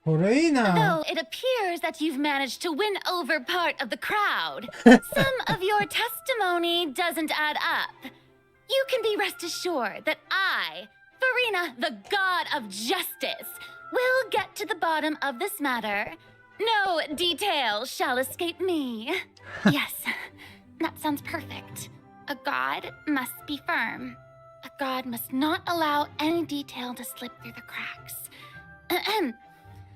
Reina! Though it appears that you've managed to win over part of the crowd, some of your testimony doesn't add up. You can be rest assured that I, Farina, the god of justice, will get to the bottom of this matter. No detail shall escape me. Yes, that sounds perfect. A god must be firm. A god must not allow any detail to slip through the cracks.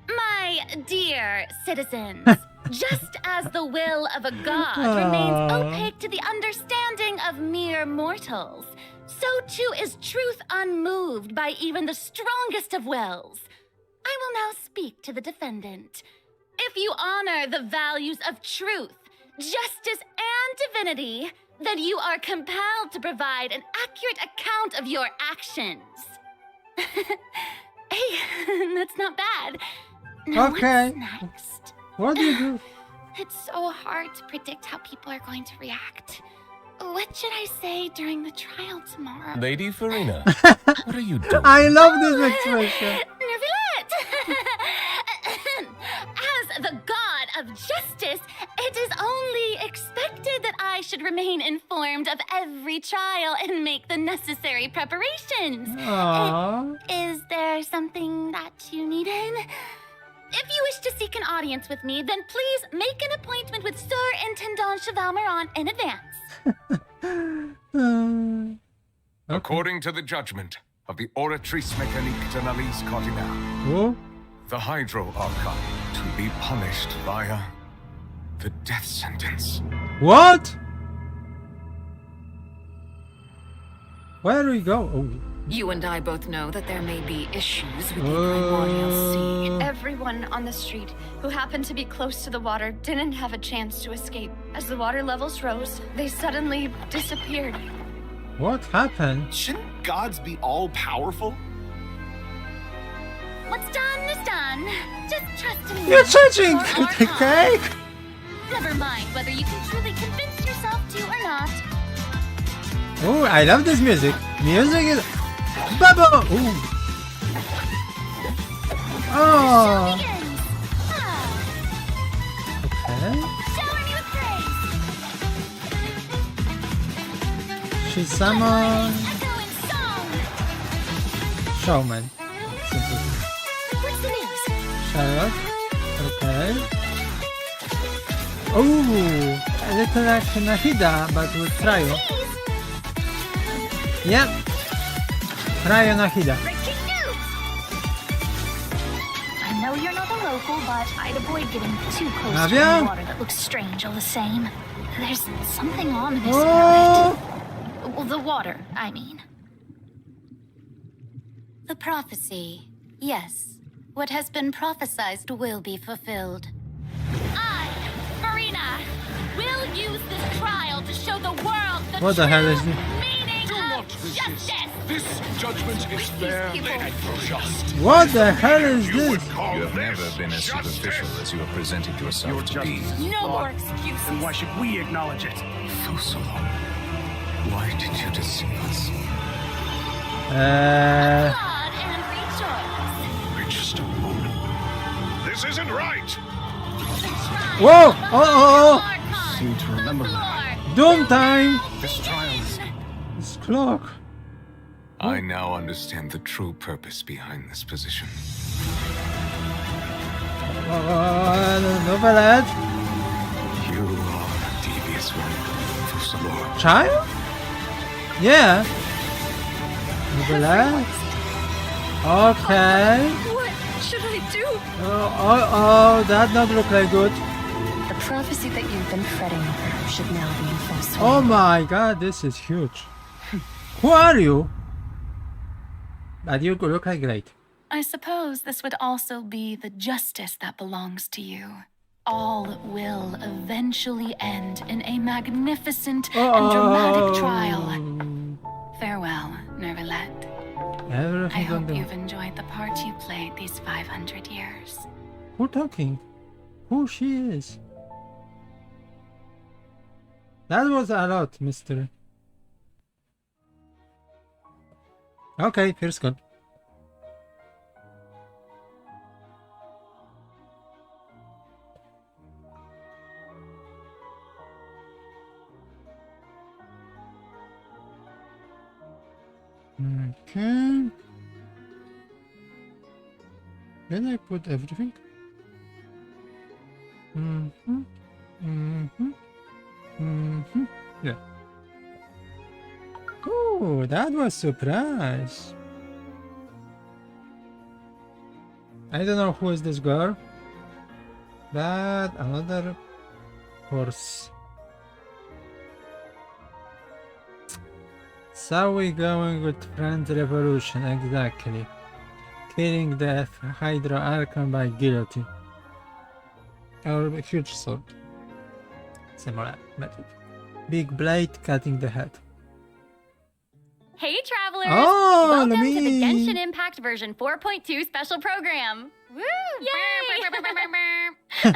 My dear citizens, just as the will of a god remains opaque to the understanding of mere mortals, so too is truth unmoved by even the strongest of wills. I will now speak to the defendant. If you honor the values of truth, justice, and divinity, then you are compelled to provide an accurate account of your actions. Hey, that's not bad. Now Okay. what's next? What do you do? It's so hard to predict how people are going to react. What should I say during the trial tomorrow? Lady Farina, what are you doing? I love this expression. Nervillette! As the god of justice, it is only expected that I should remain informed of every trial and make the necessary preparations. Aww. Is there something that you needed? If you wish to seek an audience with me, then please make an appointment with Sir Intendant Chevalmeron in advance. According to the judgment of the Oratrice Mécanique de l'Analyse Cardinale, Oh, the Hydro Archon to be punished via the death sentence. what? Where do we go? Oh. You and I both know that there may be issues with the primordial sea. Everyone on the street who happened to be close to the water didn't have a chance to escape. As the water levels rose, they suddenly disappeared. What happened? Shouldn't gods be all-powerful? What's done is done. Just trust in me. You're touching Or the not. cake? Never mind whether you can truly convince yourself to or not. Oh, I love this music. Music is... Bubble! Ooh. Oh. Begins. Ah, Okay. shower me with praise. She summoned Echoing song. Showman. Simple. What's the news? Charlotte. Okay. Oh, a little like Nahida, but with Cryo. Please. Yep. Cryo Nahida. Breaking news. I know you're not a local, but I'd avoid getting too close to Navia? the water that looks strange all the same. There's something ominous Oh. about it. Well, the water, I mean. The prophecy. Yes. What has been prophesized will be fulfilled. I, Marina, will use this trial to show the world the What the hell is true this? meaning Do of not resist. justice. This judgment is fair and just. What the hell is You would this? call You have this never been as justice? superficial as you have presented yourself to be. No more excuses. Then why should we acknowledge it? Fusalo, why did you deceive us? Applaud and rejoice. Richest of women. This isn't right. Whoa! Oh, Archon, Seem to remember the that. floor. Doom time! This trial is... This clock. I now understand the true purpose behind this position. Novelette. You are a devious one, Fusalo. Child? Yeah. Novelette. Okay. What should I do? Oh, that not look like good. The prophecy that you've been fretting over should now be in full swing. Oh my god, this is huge. Who are you? But you look like great. I suppose this would also be the justice that belongs to you. All will eventually end in a magnificent and dramatic trial. Farewell, Nervalette. I Everything on hope the... you've enjoyed the part you played these 500 years. Who talking? Who she is? That was a lot, mister. Okay, first gun. Okay. Did I put everything? Yeah. Oh, that was surprise. I don't know who is this girl, but another horse. So we going with Friend Revolution, exactly. Killing the Hydro Archon by guillotine. Or a huge sword. Similar method. Big blade cutting the head. Hey, travelers! Oh, Welcome to the Louise. Genshin Impact version 4.2 special program. Woo! Yay!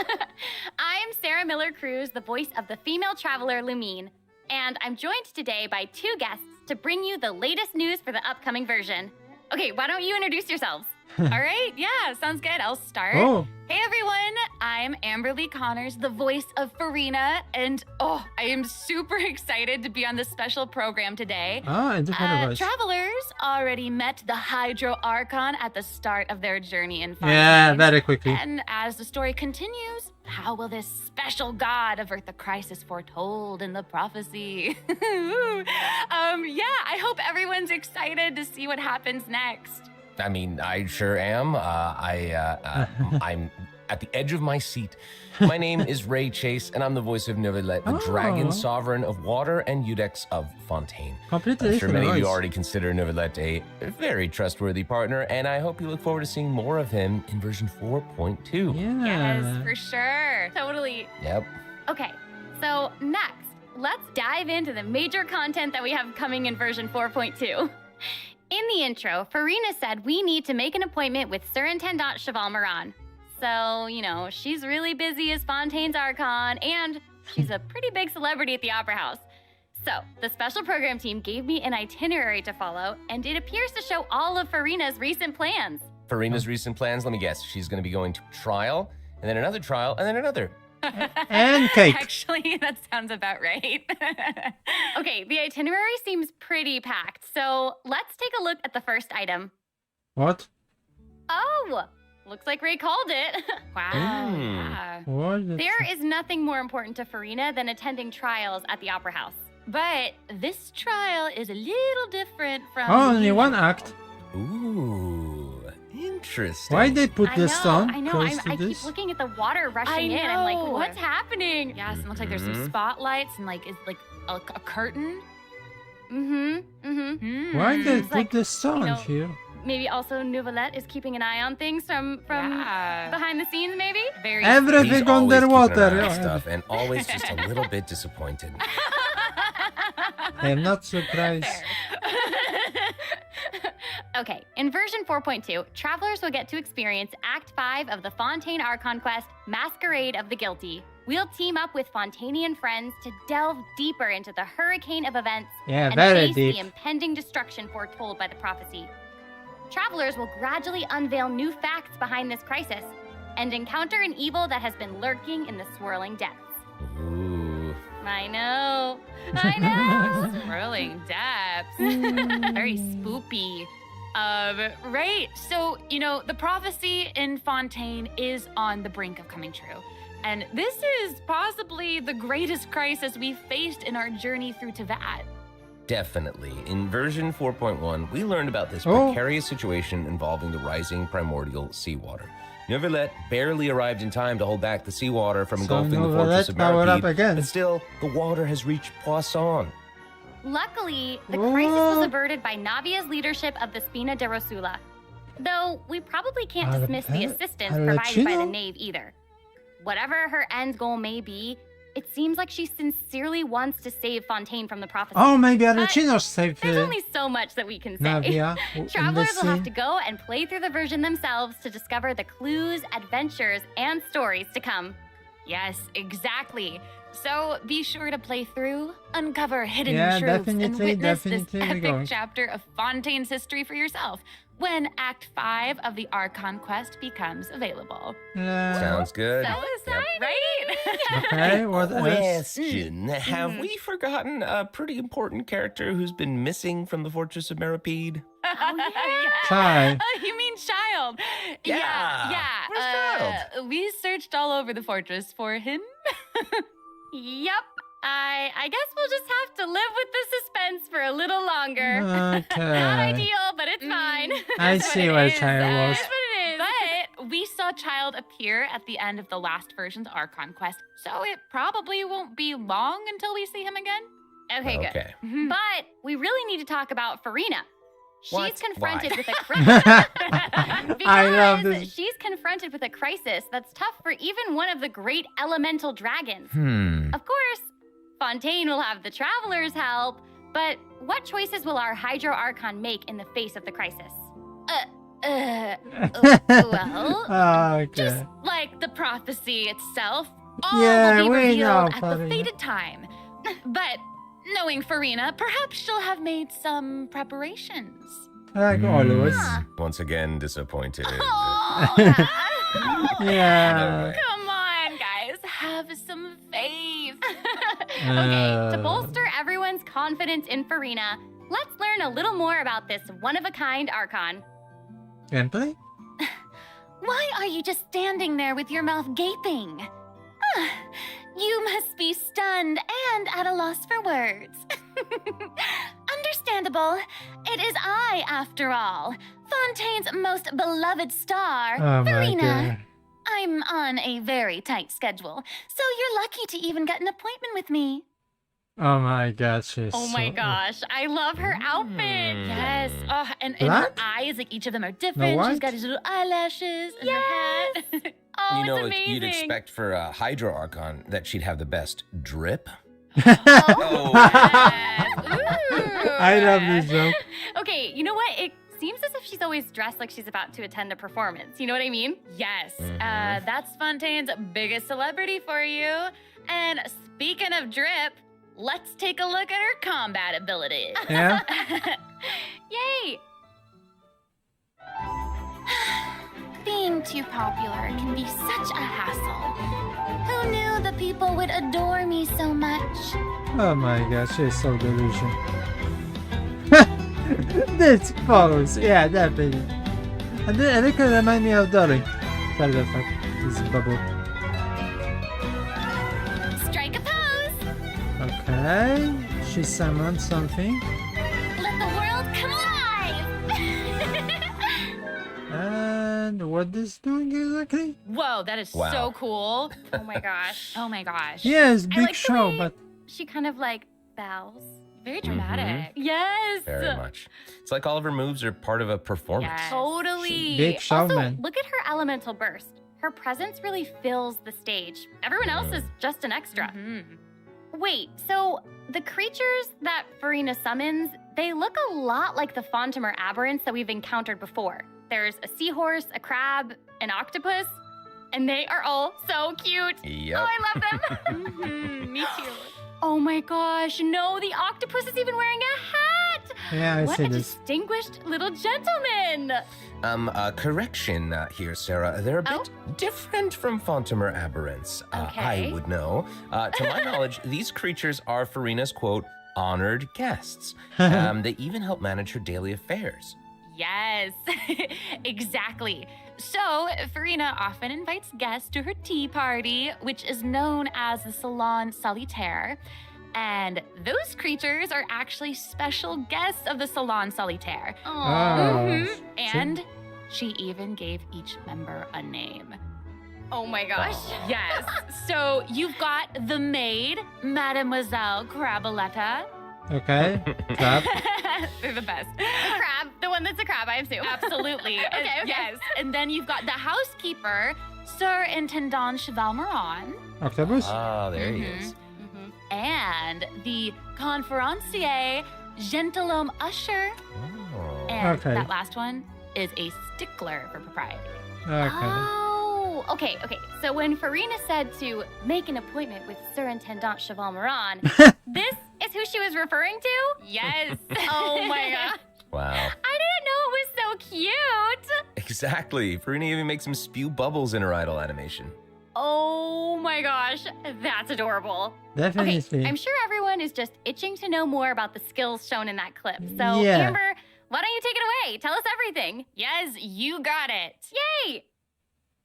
I'm Sarah Miller Cruz, the voice of the female traveler Lumine, and I'm joined today by two guests to bring you the latest news for the upcoming version. Okay, why don't you introduce yourselves? All right, yeah, sounds good. I'll start. Oh, Hey everyone, I'm Amberly Connors, the voice of Farina, and I am super excited to be on this special program today. a different voice. Travelers already met the Hydro Archon at the start of their journey in Fontaine. Yeah, very quickly. And as the story continues, how will this special god avert the crisis foretold in the prophecy? I hope everyone's excited to see what happens next. I mean, I sure am. I'm at the edge of my seat. My name is Ray Chase, and I'm the voice of Novelet, the dragon sovereign of water and Udex of Fontaine. Completely I'm sure many of you voice. already consider Novelet a very trustworthy partner, and I hope you look forward to seeing more of him in version 4.2. Yeah. Yes, for sure. Totally. Yep. Okay, so next, let's dive into the major content that we have coming in version 4.2. In the intro, Farina said we need to make an appointment with Surintendant Cheval Moran. So, you know, she's really busy as Fontaine's Archon, and she's a pretty big celebrity at the Opera House. So, the special program team gave me an itinerary to follow, and it appears to show all of Farina's recent plans. Farina's recent plans, let me guess. She's going to be going to trial, and then another trial, and then another. And cake. Actually, that sounds about right. Okay, the itinerary seems pretty packed, so let's take a look at the first item. What? Oh, looks like Ray called it. Wow. Mm. What? is- There is nothing more important to Farina than attending trials at the Opera House. But this trial is a little different from Only one usual. act. Ooh, interesting. Why they put the stone I know. close I to keep this? looking at the water rushing I in. I'm like, know. what's happening? Yes, and it looks like there's some Mhm. spotlights and like it's like a curtain. Why they It's put like, the stone know, here? Maybe also Novelette is keeping an eye on things from Yeah. behind the scenes, maybe? Very Everything He's always keeping underwater. an eye on Yeah. stuff, and always just a little bit disappointed. I am not surprised. Okay, in version 4.2, travelers will get to experience Act 5 of the Fontaine Archon quest, Masquerade of the Guilty. We'll team up with Fontainian friends to delve deeper into the hurricane of events Yeah, and very face deep. the impending destruction foretold by the prophecy. Travelers will gradually unveil new facts behind this crisis and encounter an evil that has been lurking in the swirling depths. Ooh. I know. I know. Swirling depths. Very spoopy. Right. So, you know, the prophecy in Fontaine is on the brink of coming true. And this is possibly the greatest crisis we've faced in our journey through Teyvat. Definitely. In version 4.1, we learned about this Oh. precarious situation involving the rising primordial seawater. Novelet barely arrived in time to hold back the seawater from So engulfing the Novelet fortress of powered up Maripede, again. but still, the water has reached Poisson. Luckily, the crisis was What? averted by Navia's leadership of the Spina de Rosula. Though we probably can't Arpe- dismiss the assistance provided by the Arlecchino? knave either. Whatever her end goal may be, it seems like she sincerely wants to save Fontaine from the prophecy. Oh, maybe Arlecchino saved There's only so much that we can say. Navia. in Travelers this will have to scene. go and play through the version themselves to discover the clues, adventures, and stories to come. Yes, exactly. So be sure to play through, uncover hidden Yeah, truths, and definitely, witness this definitely we're epic going. chapter of Fontaine's history for yourself when Act 5 of the Archon quest becomes available. Sounds good. So Yep. exciting! Right? Okay, what else? Question. Have we forgotten a pretty important character who's been missing from the Fortress of Maripede? Chai. Oh, you mean child? Yeah. Where's Child? We searched all over the fortress for him. Yep. I guess we'll just have to live with the suspense for a little longer. Not Okay. ideal, but it's fine. I That's see what what it is. Chai was. That's what it is. But we saw Child appear at the end of the last version's Archon quest, so it probably won't be long until we see him again. Okay, good. Okay. But we really need to talk about Farina. She's What? confronted Why? with a crisis. I love Because this. she's confronted with a crisis that's tough for even one of the great elemental dragons. Of course, Fontaine will have the Traveler's help, but what choices will our Hydro Archon make in the face of the crisis? Well, Okay. just like the prophecy itself, all Yeah, will be we know, revealed at the Farina. fated time. But knowing Farina, perhaps she'll have made some preparations. Like always. Once again, disappointed. Yeah. Come on, guys, have some faith. Okay, to bolster everyone's confidence in Farina, let's learn a little more about this one-of-a-kind Archon. Gameplay? Why are you just standing there with your mouth gaping? You must be stunned and at a loss for words. Understandable. It is I, after all, Fontaine's most beloved star, Oh my Farina. god. I'm on a very tight schedule, so you're lucky to even get an appointment with me. Oh my god, she's Oh my so- gosh, I love her outfit. Yes. Oh, and her Black? eyes, like each of them are different. white? She's got these little eyelashes and her hat. Oh, You it's know, amazing. you'd expect for a Hydro Archon that she'd have the best drip. Oh, Oh. yes. I love this joke. Okay, you know what? It seems as if she's always dressed like she's about to attend a performance. You know what I mean? Yes, Mhm. that's Fontaine's biggest celebrity for you. And speaking of drip, let's take a look at her combat abilities. Yeah? Yay! Being too popular can be such a hassle. Who knew the people would adore me so much? Oh my god, she's so delusional. This pose, yeah, definitely. And then it could remind me of Dolly. What the fuck? This bubble. Strike a pose! Okay, she summoned something. Let the world come alive! And what is doing exactly? Whoa, that is Wow. so cool. Oh my gosh. Oh my gosh. Yes, I big like the show, way- but She kind of like bows. Very dramatic. Yes! Very much. It's like all of her moves are part of a performance. Yes. Totally. Big Also, showman. look at her elemental burst. Her presence really fills the stage. Everyone else is just an extra. Mhm. Wait, so the creatures that Farina summons, they look a lot like the Fontimer aberrants that we've encountered before. There's a seahorse, a crab, an octopus, and they are all so cute. Yep. Oh, I love them. Mhm, me too. Oh my gosh, no, the octopus is even wearing a hat. yeah, I What see a this. distinguished little gentleman. Correction here, Sarah. They're a bit different from Fontimer aberrants. Okay. I would know. To my knowledge, these creatures are Farina's, quote, honored guests. They even help manage her daily affairs. Yes, exactly. So, Farina often invites guests to her tea party, which is known as the Salon Solitaire. And those creatures are actually special guests of the Salon Solitaire. Oh, Mhm. And she even gave each member a name. Oh my gosh. Yes. So you've got the maid, Mademoiselle Craboletta. okay. Clap. They're the best. The crab, the one that's a crab, I assume. Absolutely. Okay. Yes. And then you've got the housekeeper, Sir Intendant Cheval Moran, Octopus? Ah, there he Mhm. is. and the conferencier, Gentilhomme Usher. Oh. And Okay. that last one is a stickler for propriety. Okay. Oh, okay. So when Farina said to make an appointment with Sir Intendant Cheval Moran, this is who she was referring to? Yes. Oh my god. Wow. I didn't know it was so cute. Exactly. Farina even makes him spew bubbles in her idol animation. Oh my gosh, that's adorable. Definitely. Okay, I'm sure everyone is just itching to know more about the skills shown in that clip. So, Yeah. Amber, why don't you take it away? Tell us everything. Yes, you got it. Yay!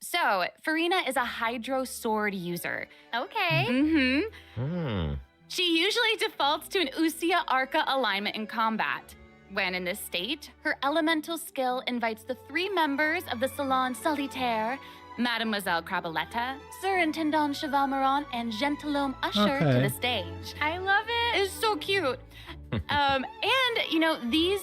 So, Farina is a hydro sword user. Okay. Mm-hmm. She usually defaults to an Usia Arca alignment in combat. When in this state, her elemental skill invites the 3 members of the Salon Solitaire, Mademoiselle Crabaletta, Surintendant Chevalmeron, and Gentilhomme Usher to the stage. I love it. It's so cute. And, these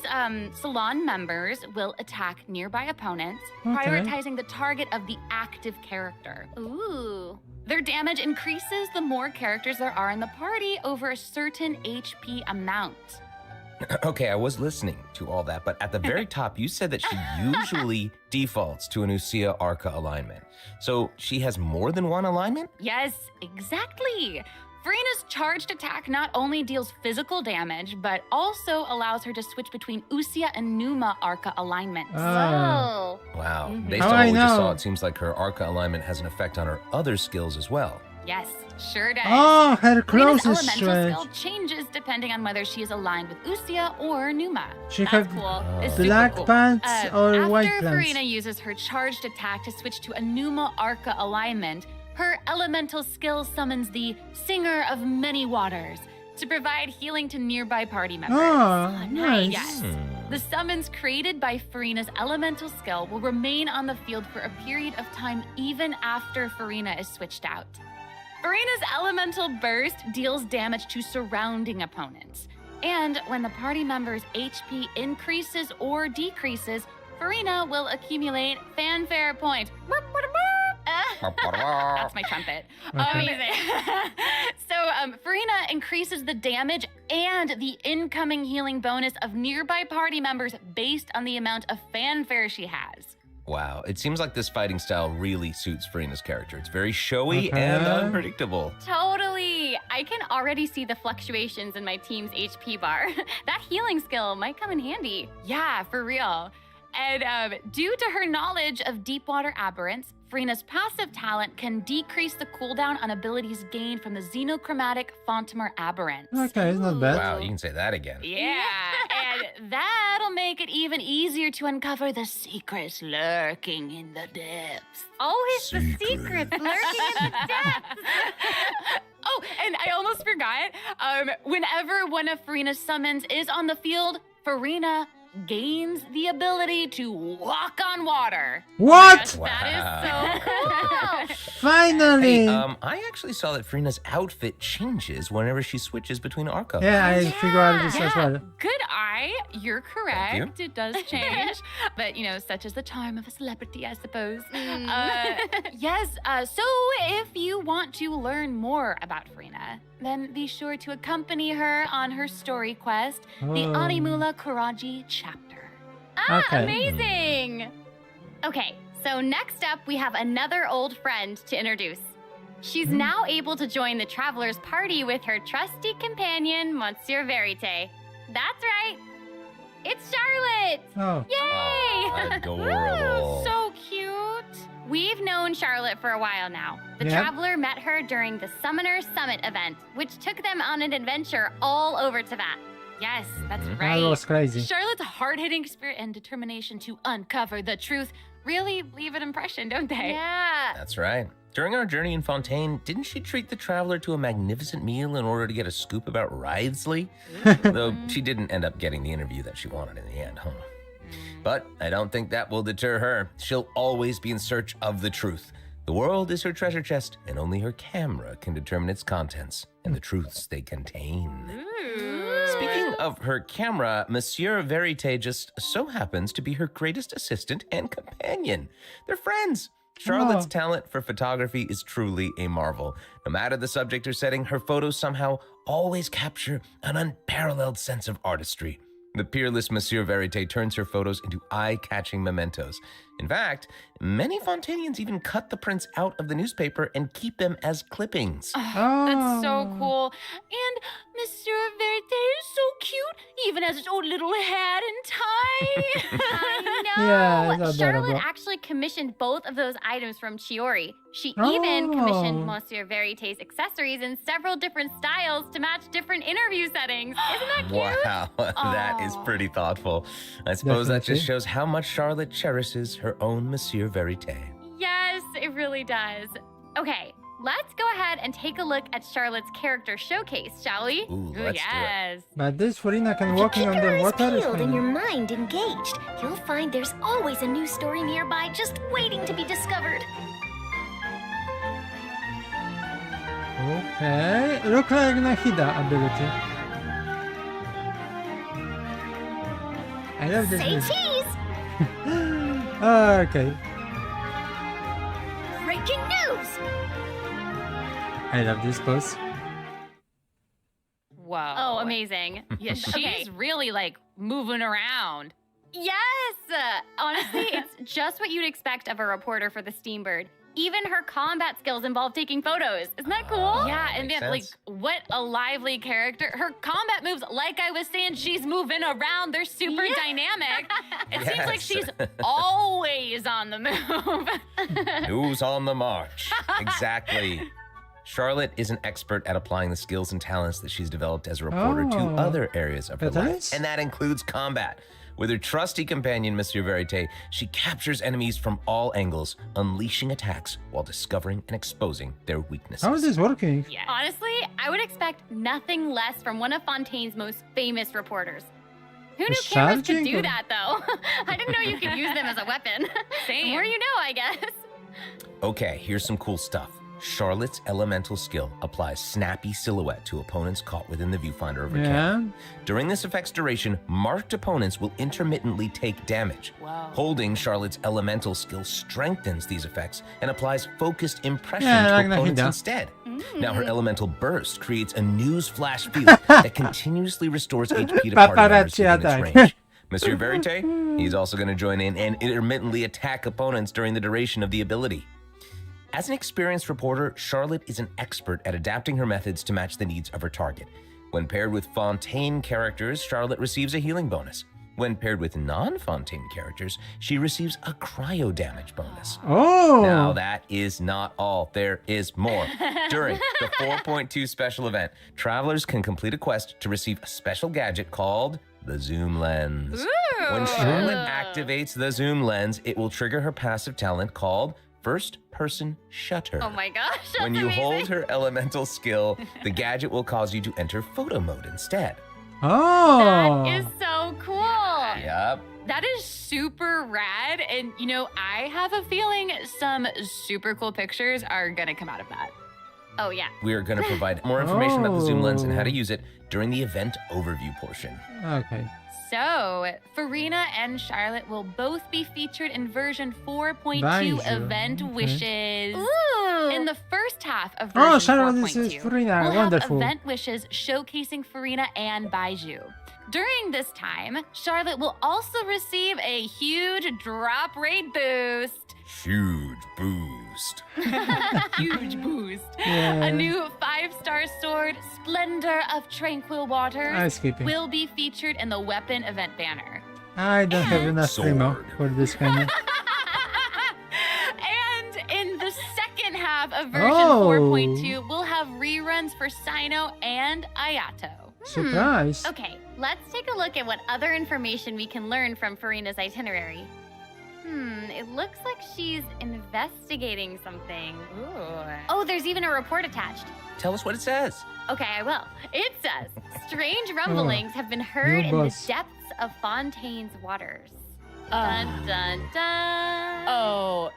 salon members will attack nearby opponents, prioritizing the target of the active character. Ooh. Their damage increases the more characters there are in the party over a certain HP amount. Okay, I was listening to all that, but at the very top, you said that she usually defaults to an Usia Arca alignment. So she has more than one alignment? Yes, exactly. Farina's charged attack not only deals physical damage, but also allows her to switch between Usia and Numa Arca alignments. Oh. Wow. Based on How what I we just know? saw, it seems like her Arca alignment has an effect on her other skills as well. Yes, sure does. Oh, her Farina's clothes is elemental strange. skill changes depending on whether she is aligned with Usia or Numa. She That's have cool. It's super black cool. pants or After white pants? Farina uses her charged attack to switch to a Numa Arca alignment, her elemental skill summons the Singer of Many Waters to provide healing to nearby party members. Oh, nice. Yes. The summons created by Farina's elemental skill will remain on the field for a period of time even after Farina is switched out. Farina's elemental burst deals damage to surrounding opponents. And when the party member's HP increases or decreases, Farina will accumulate fanfare points. That's my trumpet. Okay. Farina increases the damage and the incoming healing bonus of nearby party members based on the amount of fanfare she has. Wow, it seems like this fighting style really suits Farina's character. It's very showy Okay. and unpredictable. Totally. I can already see the fluctuations in my team's HP bar. That healing skill might come in handy. Yeah, for real. And due to her knowledge of deep water aberrants, Farina's passive talent can decrease the cooldown on abilities gained from the xenochromatic Fontimer aberrants. Okay, it's not bad. Wow, you can say that again. Yeah, and that'll make it even easier to uncover the secrets lurking in the depths. Always the secrets lurking in the depths. Oh, and I almost forgot. Whenever one of Farina's summons is on the field, Farina gains the ability to walk on water. What? Wow. That is so cool. Finally! Hey, I actually saw that Farina's outfit changes whenever she switches between Arca. yeah, I figured out this as well. Good eye. You're correct. Thank It does change. But, such is the charm of a celebrity, I suppose. Yes. So if you want to learn more about Farina, then be sure to accompany her on her story quest, the Oh. Animula Kuraji chapter. Okay. Amazing. Okay, so next up we have another old friend to introduce. She's now able to join the traveler's party with her trusty companion, Monsieur Verite. That's right. It's Charlotte. Oh. Yay! Adorable. So cute. We've known Charlotte for a while now. The Yeah. traveler met her during the Summoner Summit event, which took them on an adventure all over Teyvat. Yes, that's Mhm. right. That was crazy. Charlotte's hard-hitting spirit and determination to uncover the truth really leave an impression, don't they? Yeah. That's right. During our journey in Fontaine, didn't she treat the traveler to a magnificent meal in order to get a scoop about Wriothesley? Though she didn't end up getting the interview that she wanted in the end, huh? But I don't think that will deter her. She'll always be in search of the truth. The world is her treasure chest, and only her camera can determine its contents and the truths they contain. Speaking of her camera, Monsieur Verite just so happens to be her greatest assistant and companion. They're friends. Charlotte's Oh. talent for photography is truly a marvel. No matter the subject or setting, her photos somehow always capture an unparalleled sense of artistry. The peerless Monsieur Verite turns her photos into eye-catching mementos. In fact, many Fontanians even cut the prints out of the newspaper and keep them as clippings. That's so cool. And Monsieur Verte is so cute, even has his own little hat and tie. I know. Yeah, it's Charlotte adorable. actually commissioned both of those items from Chiori. She even commissioned Monsieur Verité's accessories in several different styles to match different interview settings. Isn't that cute? Wow, that is pretty thoughtful. I suppose that just shows how much Charlotte cherishes her own Monsieur Verité. Yes, it really does. Okay, let's go ahead and take a look at Charlotte's character showcase, shall we? Ooh, let's do it. But this Furina can If walking you on keep your the eyes water is peeled and your fine. mind engaged, you'll find there's always a new story nearby just waiting to be discovered. Okay, look like Nahida ability. I love this. Say music. cheese! Okay, Breaking news! I love this pose. Whoa. Oh, amazing. Yeah, she's Okay. really like moving around. Yes! Honestly, it's just what you'd expect of a reporter for the Steambird. Even her combat skills involve taking photos. Isn't that cool? Yeah, and makes then like sense. what a lively character. Her combat moves, like I was saying, she's moving around. They're super dynamic. It seems like Yes. she's always on the move. Who's on the march? Exactly. Charlotte is an expert at applying the skills and talents that she's developed as a reporter to Oh. other areas of her That life, is? and that includes combat. With her trusty companion, Monsieur Verité, she captures enemies from all angles, unleashing attacks while discovering and exposing their weaknesses. How is this working? Yeah. Honestly, I would expect nothing less from one of Fontaine's most famous reporters. Who knew cameras could Charging do or- that, though? I didn't know you could use them as a weapon. Same. The more you know, I guess. Okay, here's some cool stuff. Charlotte's elemental skill applies snappy silhouette to opponents caught within the viewfinder of her camera. Yeah. During this effect's duration, marked opponents will intermittently take damage. Wow. Holding Charlotte's elemental skill strengthens these effects and applies focused impression Yeah, to like opponents Nahida. instead. Now her elemental burst creates a news flash field that continuously restores HP to party members Paparazzi within its attack. range. Monsieur Verité, he's also going to join in and intermittently attack opponents during the duration of the ability. As an experienced reporter, Charlotte is an expert at adapting her methods to match the needs of her target. When paired with Fontaine characters, Charlotte receives a healing bonus. When paired with non-Fontaine characters, she receives a cryo damage bonus. Oh. Now that is not all. There is more. During the 4.2 special event, travelers can complete a quest to receive a special gadget called the Zoom Lens. When Charlotte activates the Zoom Lens, it will trigger her passive talent called First Person Shutter. Oh my gosh, that's When you amazing. hold her elemental skill, the gadget will cause you to enter photo mode instead. Oh. That is so cool. Yep. That is super rad. And, you know, I have a feeling some super cool pictures are going to come out of that. Oh, yeah. We are going to provide more information about the Zoom Lens and how to Oh. use it during the event overview portion. Okay. So, Farina and Charlotte will both be featured in version 4.2 Baiju, Event okay. Wishes. Ooh. In the first half of Oh, version Charlotte, this is 4.2, Farina. we'll Wonderful. have Event Wishes showcasing Farina and Baiju. During this time, Charlotte will also receive a huge drop rate boost. Huge boost. Huge boost. Yeah. A new 5-star sword, Splendor of Tranquil Waters, I'm skipping. will be featured in the weapon event banner. I don't have enough primo Sword. for this kind of. And in the second half of version Oh. 4.2, we'll have reruns for Sino and Ayato. Surprise. Okay, let's take a look at what other information we can learn from Farina's itinerary. It looks like she's investigating something. Oh, there's even a report attached. Tell us what it says. Okay, I will. It says, strange rumblings have been heard in new the boss. depths of Fontaine's waters. Uh, Dun, dun, dun. Oh,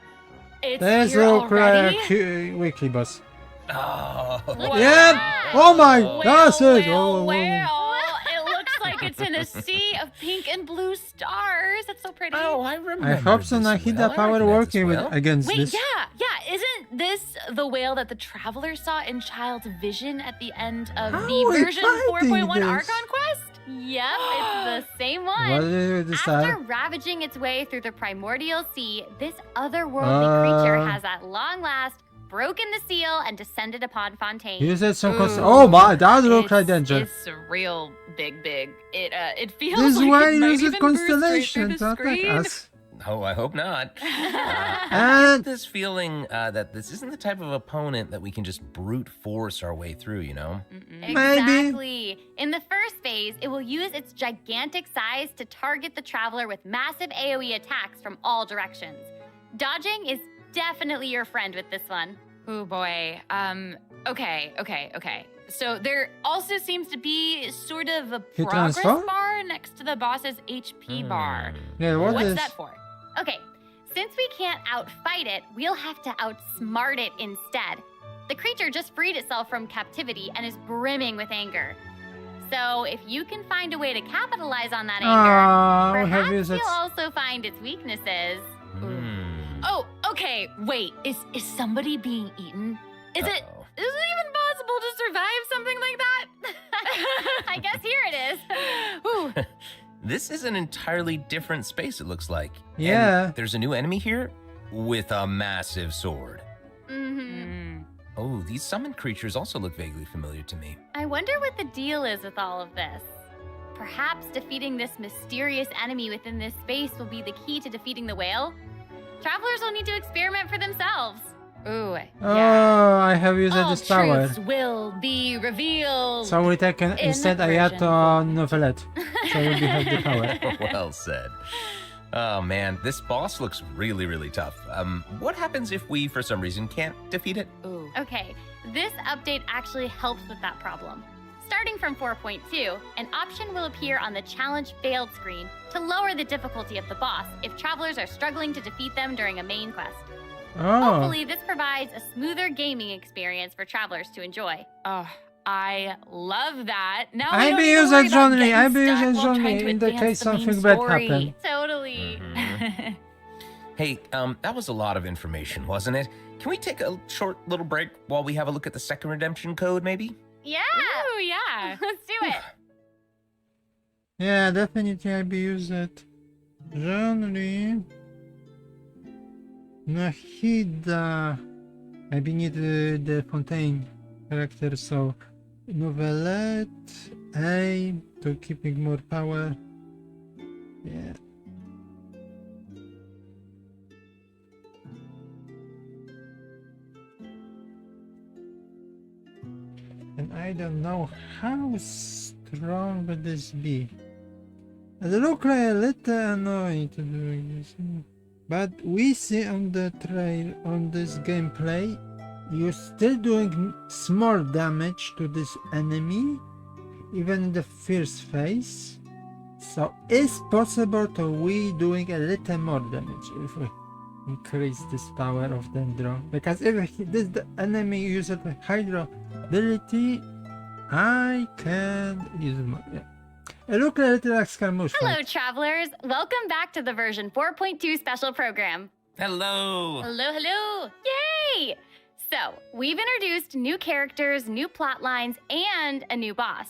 it's There's here no already? weekly boss. Oh. Look Yeah. at that. Oh my. Well, That's it. well, Oh. well, it looks like it's in a sea of pink and blue stars. That's so pretty. Oh, I remember. I hope so. this Nahida well. I power recognize working this with well. against Wait, this. yeah. Isn't this the whale that the traveler saw in Child's vision at the end of How the are we version finding 4.1 this? Archon quest? Yep, it's the same one. What did you After decide? ravaging its way through the primordial sea, this otherworldly creature has at long last broken the seal and descended upon Fontaine. You said some cost. Ooh. Oh my, that looks like danger. It's real big. It feels This like way it might uses even burst straight through constellation the to attack screen. us. Oh, I hope not. I And get this feeling that this isn't the type of opponent that we can just brute force our way through, you know? maybe. Exactly. In the first phase, it will use its gigantic size to target the traveler with massive AoE attacks from all directions. Dodging is definitely your friend with this one. Oh boy. Okay. So there also seems to be sort of a Hit progress transfer? bar next to the boss's HP bar. Yeah, what What's is? that for? Okay, since we can't outfight it, we'll have to outsmart it instead. The creature just freed itself from captivity and is brimming with anger. So if you can find a way to capitalize on that anger, We have perhaps used it. you'll also find its weaknesses. Oh, okay. Wait, is somebody being eaten? Is it even possible to survive something like that? I guess here it is. Ooh. This is an entirely different space, it looks like. Yeah. And there's a new enemy here with a massive sword. Mm-hmm. Oh, these summoned creatures also look vaguely familiar to me. I wonder what the deal is with all of this. Perhaps defeating this mysterious enemy within this space will be the key to defeating the whale? Travelers will need to experiment for themselves. Ooh. Oh, I have used All this power. truths will be revealed. So we take instead version Ayato Novelette. So we have the power. Well said. Oh man, this boss looks really, really tough. What happens if we, for some reason, can't defeat it? Ooh. Okay, this update actually helps with that problem. Starting from 4.2, an option will appear on the Challenge Failed screen to lower the difficulty of the boss if travelers are struggling to defeat them during a main quest. Oh, Hopefully, this provides a smoother gaming experience for travelers to enjoy. Oh, I love that. Now I we don't be need to using worry about Johnny. getting I be stuck using while Johnny trying to in the advance case the main something bad story. happen. Totally. Hey, that was a lot of information, wasn't it? Can we take a short little break while we have a look at the second redemption code, maybe? Yeah, Ooh, yeah. let's do it. Yeah, definitely I be use it. Johnny. Nahida. I be need the Fontaine character, so Novelette A to keeping more power. Yeah. And I don't know how strong would this be. It look like a little annoying to do this, but we see on the trail on this gameplay, you're still doing small damage to this enemy, even in the first phase. So it's possible to we doing a little more damage if we increase this power of Dendron. Because if this the enemy uses the Hydro ability, I can use more. Yeah. It looks a little like Scaramouche. Hello, fight. travelers. Welcome back to the version 4.2 special program. Hello. Hello. Yay! So, we've introduced new characters, new plot lines, and a new boss.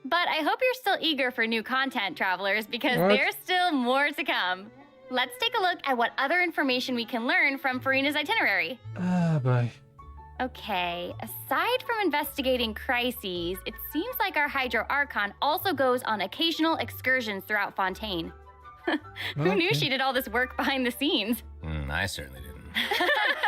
But I hope you're still eager for new content, travelers, because What? there's still more to come. Let's take a look at what other information we can learn from Farina's itinerary. Ah, boy. Okay, aside from investigating crises, it seems like our Hydro Archon also goes on occasional excursions throughout Fontaine. Who knew Okay. she did all this work behind the scenes? I certainly didn't.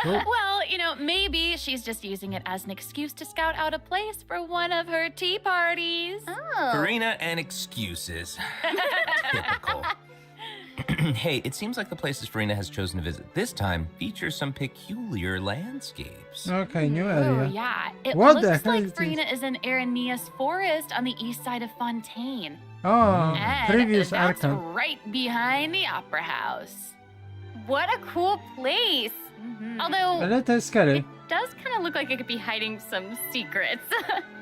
Well, maybe she's just using it as an excuse to scout out a place for one of her tea parties. Oh. Farina and excuses. Typical. Hey, it seems like the places Farina has chosen to visit this time feature some peculiar landscapes. Okay, new Oh, area. yeah. It What the looks hell like is this? Farina is in Aranea's forest on the east side of Fontaine. Oh, And previous that's Archon. right behind the Opera House. What a cool place! Mhm. A Although, little scary. it does kind of look like it could be hiding some secrets.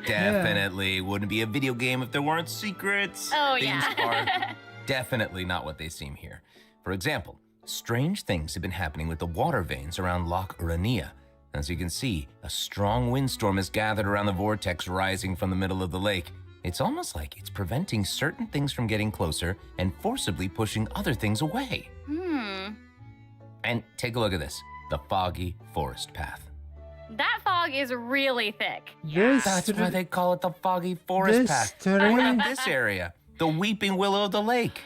Definitely wouldn't be a video game if there weren't secrets. Oh, Things yeah. are definitely not what they seem here. For example, strange things have been happening with the water veins around Loch Urania. As you can see, a strong windstorm has gathered around the vortex rising from the middle of the lake. It's almost like it's preventing certain things from getting closer and forcibly pushing other things away. And take a look at this, the foggy forest path. That fog is really thick. That's why they call it the foggy forest path. What about this area? The weeping willow of the lake.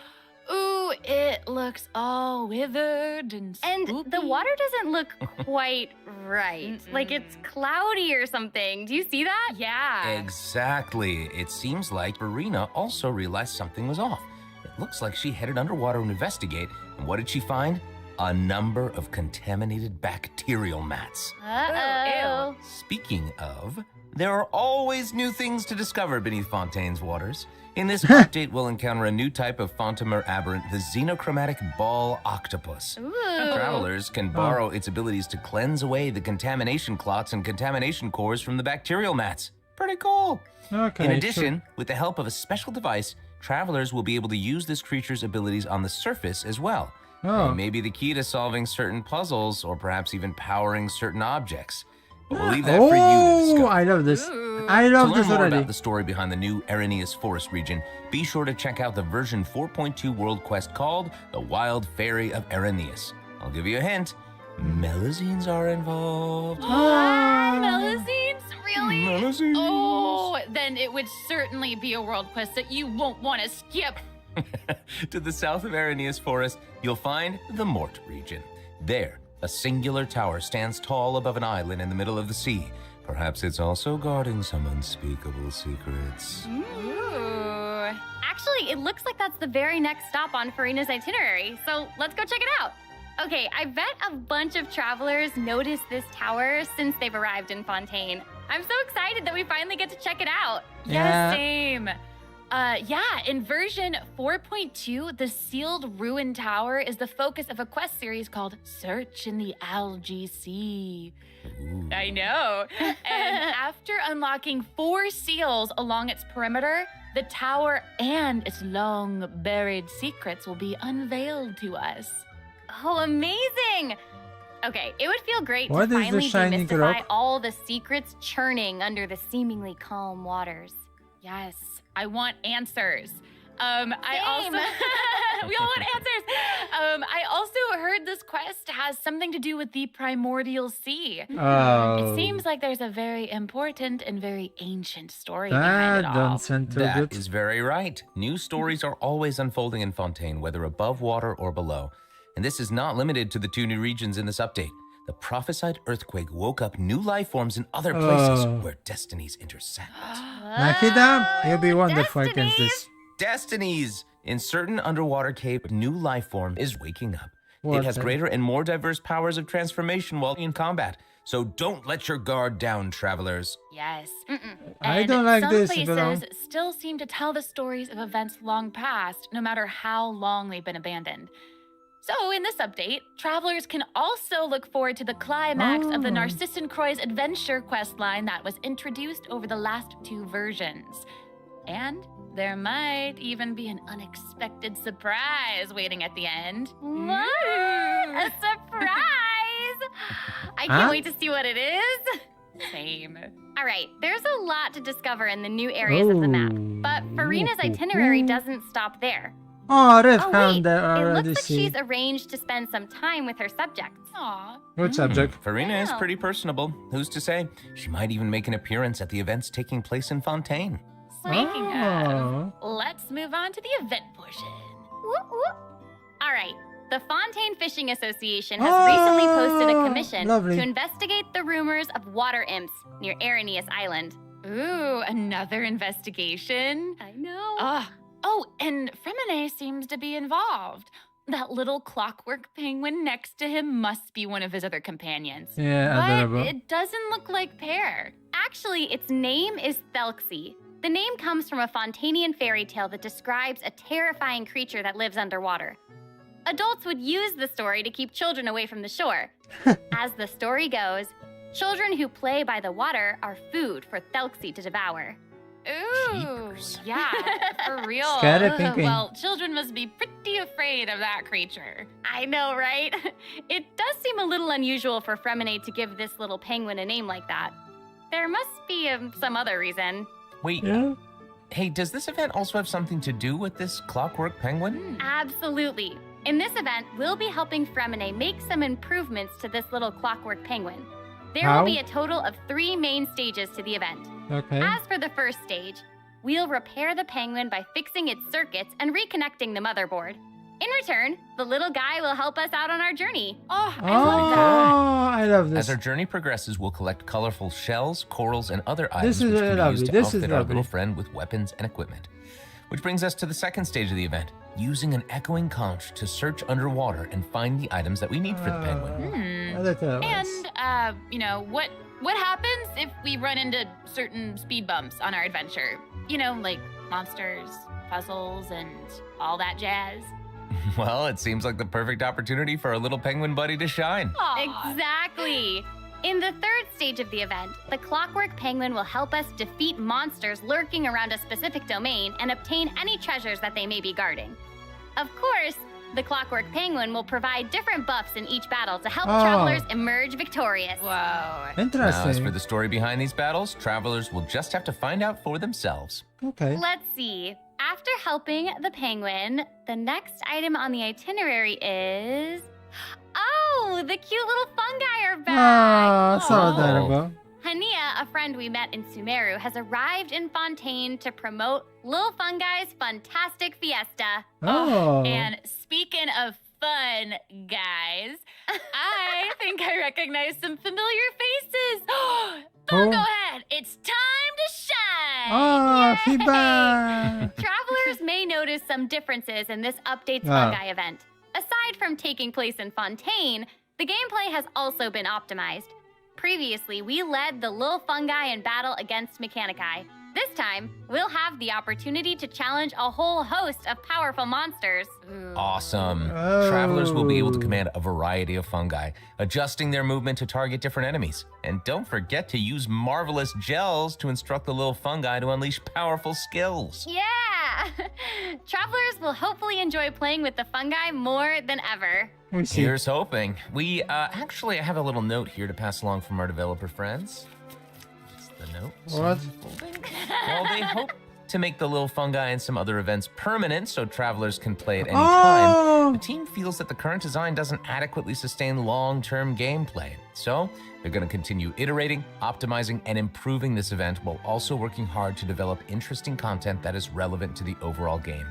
Ooh, it looks all withered and And spooky. the water doesn't look quite right. Like it's cloudy or something. Do you see that? Yeah. Exactly. It seems like Farina also realized something was off. It looks like she headed underwater to investigate. And what did she find? A number of contaminated bacterial mats. Uh-oh. Speaking of, there are always new things to discover beneath Fontaine's waters. In this update, we'll encounter a new type of Fontamer aberrant, the xenochromatic ball octopus. Travelers can borrow its abilities to cleanse away the contamination clots and contamination cores from the bacterial mats. Pretty cool. Okay. In addition, with the help of a special device, travelers will be able to use this creature's abilities on the surface as well. Oh. They may be the key to solving certain puzzles or perhaps even powering certain objects. But we'll leave that for you to discover. I love this. I love To this learn more already. about the story behind the new Arrhenius Forest region, be sure to check out the version 4.2 world quest called The Wild Fairy of Arrhenius. I'll give you a hint. Melazines are involved. Melazines? Really? Melazines. Oh, then it would certainly be a world quest that you won't want to skip. To the south of Arrhenius Forest, you'll find the Mort region. There, a singular tower stands tall above an island in the middle of the sea. Perhaps it's also guarding some unspeakable secrets. Ooh. Actually, it looks like that's the very next stop on Farina's itinerary. So let's go check it out. Okay, I bet a bunch of travelers noticed this tower since they've arrived in Fontaine. I'm so excited that we finally get to check it out. Yeah. Same. In version 4.2, the sealed ruin tower is the focus of a quest series called Search in the Algae Sea. I know. And after unlocking 4 seals along its perimeter, the tower and its long buried secrets will be unveiled to us. Oh, amazing! Okay, it would feel great What to is the finally shining demystify rock? all the secrets churning under the seemingly calm waters. Yes, I want answers. I also we all want answers. I also heard this quest has something to do with the primordial sea. Oh. It seems like there's a very important and very ancient story behind That it all. don't sound too That good. is very right. New stories are always unfolding in Fontaine, whether above water or below. And this is not limited to the 2 new regions in this update. The prophesied earthquake woke up new life forms in other places Oh. where destinies intersect. Nakida, you'll be wonderful against this. Destinies! In certain underwater cave, new life form is waking up. What It has the- greater and more diverse powers of transformation while in combat. So don't let your guard down, travelers. Yes. I And don't like some this, places Belong. still seem to tell the stories of events long past, no matter how long they've been abandoned. So, in this update, travelers can also look forward to the climax of the Oh. Narcissan Croy's adventure quest line that was introduced over the last 2 versions. And there might even be an unexpected surprise waiting at the end. What? A surprise! I can't Huh? wait to see what it is. Same. All right, there's a lot to discover in the new areas of the map, but Farina's itinerary doesn't stop there. Oh, Red Oh found wait, the it already looks like see. she's arranged to spend some time with her subjects. Aw. Good subject. Farina is Wow. pretty personable. Who's to say? She might even make an appearance at the events taking place in Fontaine. Speaking Oh. of, let's move on to the event portion. Whoop, whoop. All right, the Fontaine Fishing Association has recently posted a commission lovely. to investigate the rumors of water imps near Arrhenius Island. Ooh, another investigation. I know. Oh, and Fremine seems to be involved. That little clockwork penguin next to him must be one of his other companions. Yeah, But adorable. it doesn't look like Pear. Actually, its name is Thelxie. The name comes from a Fontanian fairy tale that describes a terrifying creature that lives underwater. Adults would use the story to keep children away from the shore. As the story goes, children who play by the water are food for Thelxie to devour. Ooh, Jeepers. yeah, for real. Scary penguin. Well, children must be pretty afraid of that creature. I know, right? It does seem a little unusual for Fremine to give this little penguin a name like that. There must be some other reason. Wait, Yeah. Hey, does this event also have something to do with this clockwork penguin? Absolutely. In this event, we'll be helping Fremine make some improvements to this little clockwork penguin. There How? will be a total of 3 main stages to the event. Okay. As for the first stage, we'll repair the penguin by fixing its circuits and reconnecting the motherboard. In return, the little guy will help us out on our journey. Oh, Oh, I love that. I love As this. our journey progresses, we'll collect colorful shells, corals, and other This items is which really can be lovely. used to This is outfit our lovely. little friend with weapons and equipment. Which brings us to the second stage of the event, using an echoing conch to search underwater and find the items that we need for the penguin. I like that. And, you know, what happens if we run into certain speed bumps on our adventure? You know, like monsters, puzzles, and all that jazz. Well, it seems like the perfect opportunity for our little penguin buddy to shine. Exactly. In the third stage of the event, the clockwork penguin will help us defeat monsters lurking around a specific domain and obtain any treasures that they may be guarding. Of course, the clockwork penguin will provide different buffs in each battle to help Oh. travelers emerge victorious. Whoa. Now, Interesting. as for the story behind these battles, travelers will just have to find out for themselves. Okay. Let's see. After helping the penguin, the next item on the itinerary is... Oh, the cute little fungi are back! Oh, so Oh. adorable. Hania, a friend we met in Sumeru, has arrived in Fontaine to promote Lil Fungi's Fantastic Fiesta. Oh. And speaking of fun, guys, I think I recognize some familiar faces. Fungo Head, it's time to shine! Oh, Yay! feedback. Travelers may notice some differences in this update's Wow. fungi event. Aside from taking place in Fontaine, the gameplay has also been optimized. Previously, we led the Lil Fungi in battle against Mechanici. This time, we'll have the opportunity to challenge a whole host of powerful monsters. Awesome. Oh. Travelers will be able to command a variety of fungi, adjusting their movement to target different enemies. And don't forget to use marvelous gels to instruct the little fungi to unleash powerful skills. Yeah! Travelers will hopefully enjoy playing with the fungi more than ever. We see. Here's hoping. We actually have a little note here to pass along from our developer friends. It's the note. What? Well, they hope to make the little fungi and some other events permanent so travelers can play at any time. Oh. The team feels that the current design doesn't adequately sustain long-term gameplay. So they're going to continue iterating, optimizing, and improving this event while also working hard to develop interesting content that is relevant to the overall game.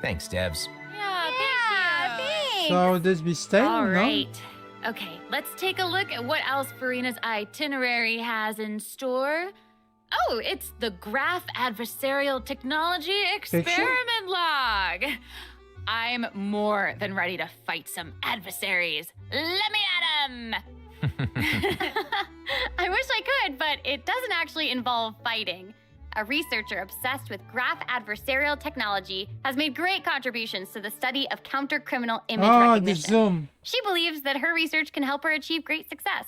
Thanks, devs. Yeah, thanks. So this be staying, All no? right. Okay, let's take a look at what else Farina's itinerary has in store. Oh, it's the Graph Adversarial Technology Experiment Log. I'm more than ready to fight some adversaries. Let me at 'em! I wish I could, but it doesn't actually involve fighting. A researcher obsessed with graph adversarial technology has made great contributions to the study of counter-criminal image Oh, the recognition. zoom. She believes that her research can help her achieve great success.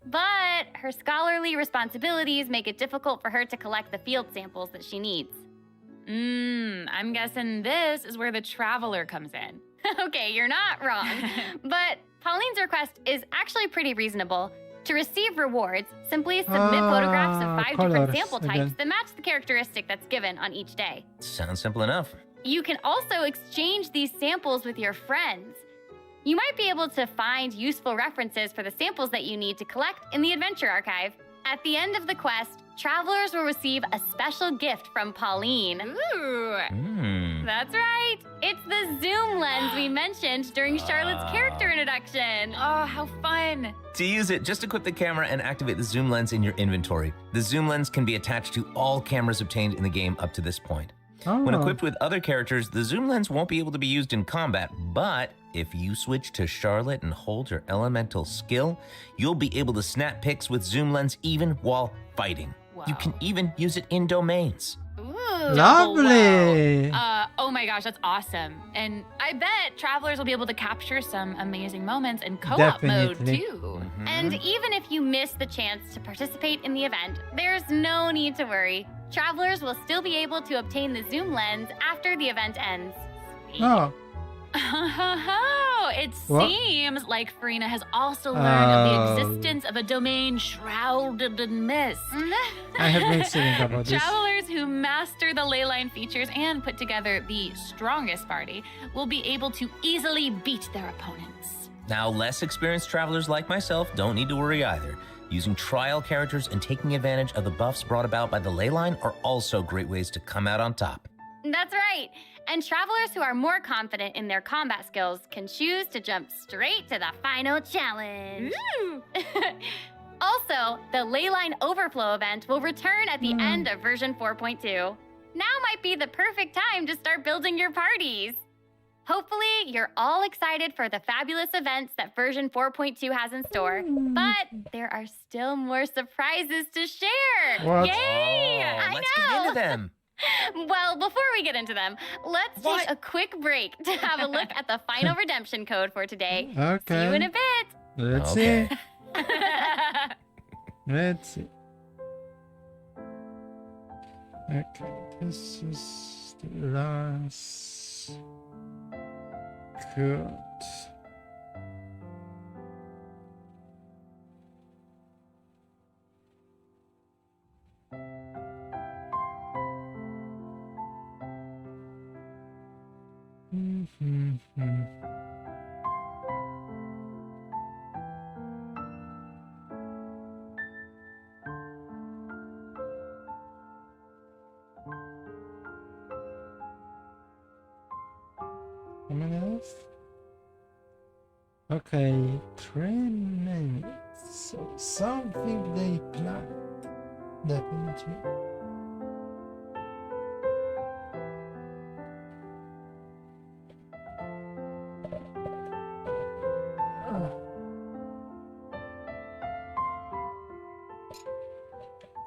But her scholarly responsibilities make it difficult for her to collect the field samples that she needs. I'm guessing this is where the traveler comes in. Okay, you're not wrong. But Pauline's request is actually pretty reasonable. To receive rewards, simply submit photographs of 5 different colors sample types again. that match the characteristic that's given on each day. Sounds simple enough. You can also exchange these samples with your friends. You might be able to find useful references for the samples that you need to collect in the Adventure Archive. At the end of the quest, travelers will receive a special gift from Pauline. Ooh. That's right. It's the zoom lens we mentioned during Charlotte's character introduction. Oh, how fun. To use it, just equip the camera and activate the zoom lens in your inventory. The zoom lens can be attached to all cameras obtained in the game up to this point. When Oh. equipped with other characters, the zoom lens won't be able to be used in combat, but if you switch to Charlotte and hold your elemental skill, you'll be able to snap pics with zoom lens even while fighting. You can even use it in domains. Ooh. Lovely. Oh my gosh, that's awesome. And I bet travelers will be able to capture some amazing moments in co-op mode Definitely. too. And even if you miss the chance to participate in the event, there's no need to worry. Travelers will still be able to obtain the zoom lens after the event ends. Oh. It What? seems like Farina has also learned of the existence of a domain shrouded in mist. I have been sitting about this. Travelers who master the ley line features and put together the strongest party will be able to easily beat their opponents. Now, less experienced travelers like myself don't need to worry either. Using trial characters and taking advantage of the buffs brought about by the ley line are also great ways to come out on top. That's right. And travelers who are more confident in their combat skills can choose to jump straight to the final challenge. Also, the Leyline Overflow event will return at the end of version 4.2. Now might be the perfect time to start building your parties. Hopefully, you're all excited for the fabulous events that version 4.2 has in store, but there are still more surprises to share. What? Yay! Oh, I let's know. get into them. Well, before we get into them, let's take a quick break to have a look at the final redemption code for today. Okay. See you in a bit. Let's Okay. see. Let's see. Okay, this is the last. Good. How many else? Okay, 3 minutes. So something they plan. Definitely.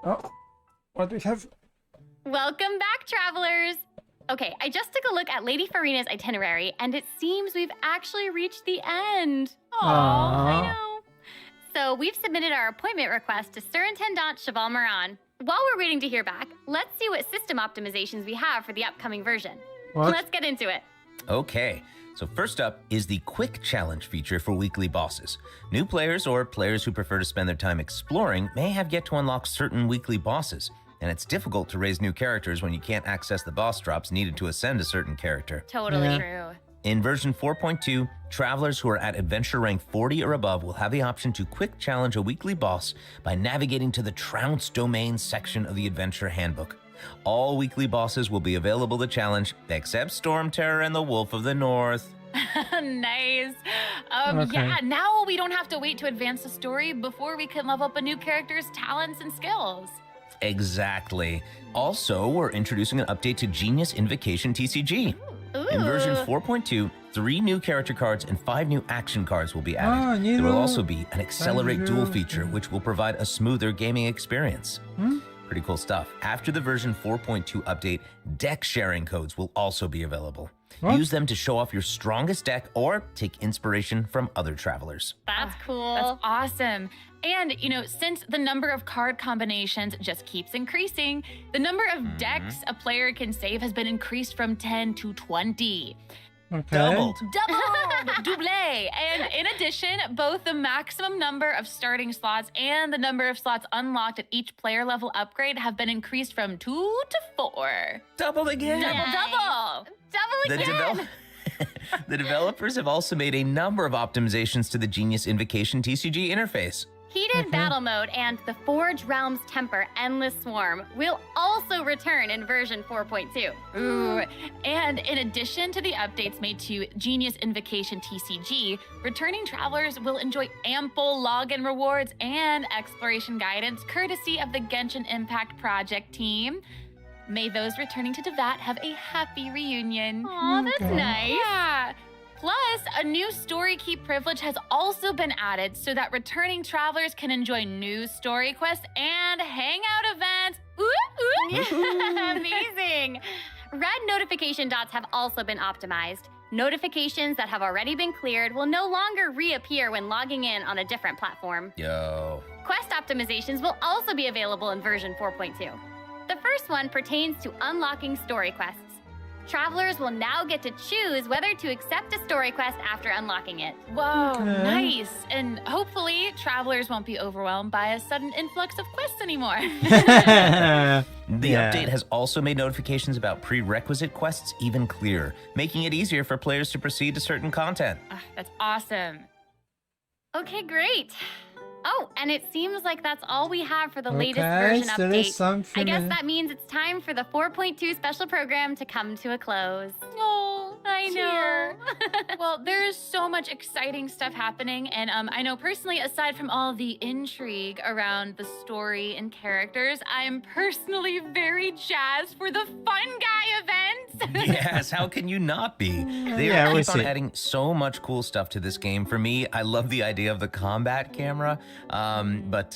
Oh, what do we have? Welcome back, travelers. Okay, I just took a look at Lady Farina's itinerary, and it seems we've actually reached the end. Aww. I know. So we've submitted our appointment request to Surintendant Cheval Moran. While we're waiting to hear back, let's see what system optimizations we have for the upcoming version. What? Let's get into it. Okay, so first up is the Quick Challenge feature for weekly bosses. New players or players who prefer to spend their time exploring may have yet to unlock certain weekly bosses, and it's difficult to raise new characters when you can't access the boss drops needed to ascend a certain character. Totally Yeah. true. In version 4.2, travelers who are at adventure rank 40 or above will have the option to quick challenge a weekly boss by navigating to the Trounce Domain section of the adventure handbook. All weekly bosses will be available to challenge, except Storm Terror and the Wolf of the North. Nice. Okay. Yeah, now we don't have to wait to advance the story before we can level up a new character's talents and skills. Exactly. Also, we're introducing an update to Genius Invocation TCG. In version 4.2, 3 new character cards and 5 new action cards will be added. There will also be an Accelerate Duel feature, which will provide a smoother gaming experience. Pretty cool stuff. After the version 4.2 update, deck sharing codes will also be available. What? Use them to show off your strongest deck or take inspiration from other travelers. That's cool. That's awesome. And, since the number of card combinations just keeps increasing, the number of decks a player can save has been increased from 10 to 20. Okay. Doubled. Double! And in addition, both the maximum number of starting slots and the number of slots unlocked at each player level upgrade have been increased from 2 to 4. Doubled again. Double! Double again. The developers have also made a number of optimizations to the Genius Invocation TCG interface. Heated Battle Mode and the Forge Realms Temper Endless Swarm will also return in version 4.2. Ooh, and in addition to the updates made to Genius Invocation TCG, returning travelers will enjoy ample login rewards and exploration guidance courtesy of the Genshin Impact Project team. May those returning to Devat have a happy reunion. Aw, that's Okay. nice. Yeah. Plus, a new story key privilege has also been added so that returning travelers can enjoy new story quests and hangout events. Amazing. Red notification dots have also been optimized. Notifications that have already been cleared will no longer reappear when logging in on a different platform. Yo. Quest optimizations will also be available in version 4.2. The first one pertains to unlocking story quests. Travelers will now get to choose whether to accept a story quest after unlocking it. Whoa, Okay. nice. And hopefully, travelers won't be overwhelmed by a sudden influx of quests anymore. The Yeah. update has also made notifications about prerequisite quests even clearer, making it easier for players to proceed to certain content. That's awesome. Okay, great. Oh, and it seems like that's all we have for the latest Okay, version so there's update. something I guess in- that means it's time for the 4.2 special program to come to a close. Oh, I know. Well, there's so much exciting stuff happening, and I know personally, aside from all the intrigue around the story and characters, I'm personally very jazzed for the Fun Guy event. Yes, how can you not be? They Yeah, we'll keep on see. adding so much cool stuff to this game. For me, I love the idea of the combat camera, but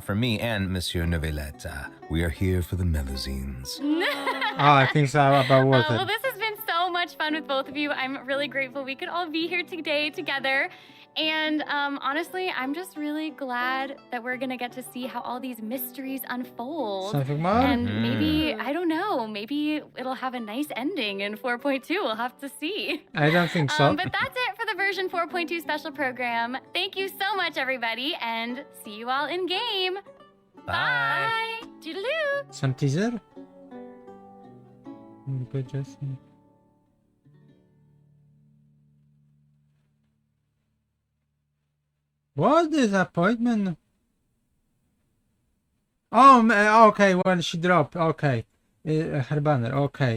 for me and Monsieur Neuvillette, we are here for the melazines. Oh, I think so about worth Well, it. this has been so much fun with both of you. I'm really grateful we could all be here today together. And honestly, I'm just really glad that we're going to get to see how all these mysteries unfold. Something more? And maybe, I don't know, maybe it'll have a nice ending in 4.2. We'll have to see. I don't think so. But that's it for the version 4.2 special program. Thank you so much, everybody, and see you all in game. Bye. Toodaloo. Some teaser? Good, just... What disappointment? Oh, okay, well, she dropped. Okay. Her banner, okay.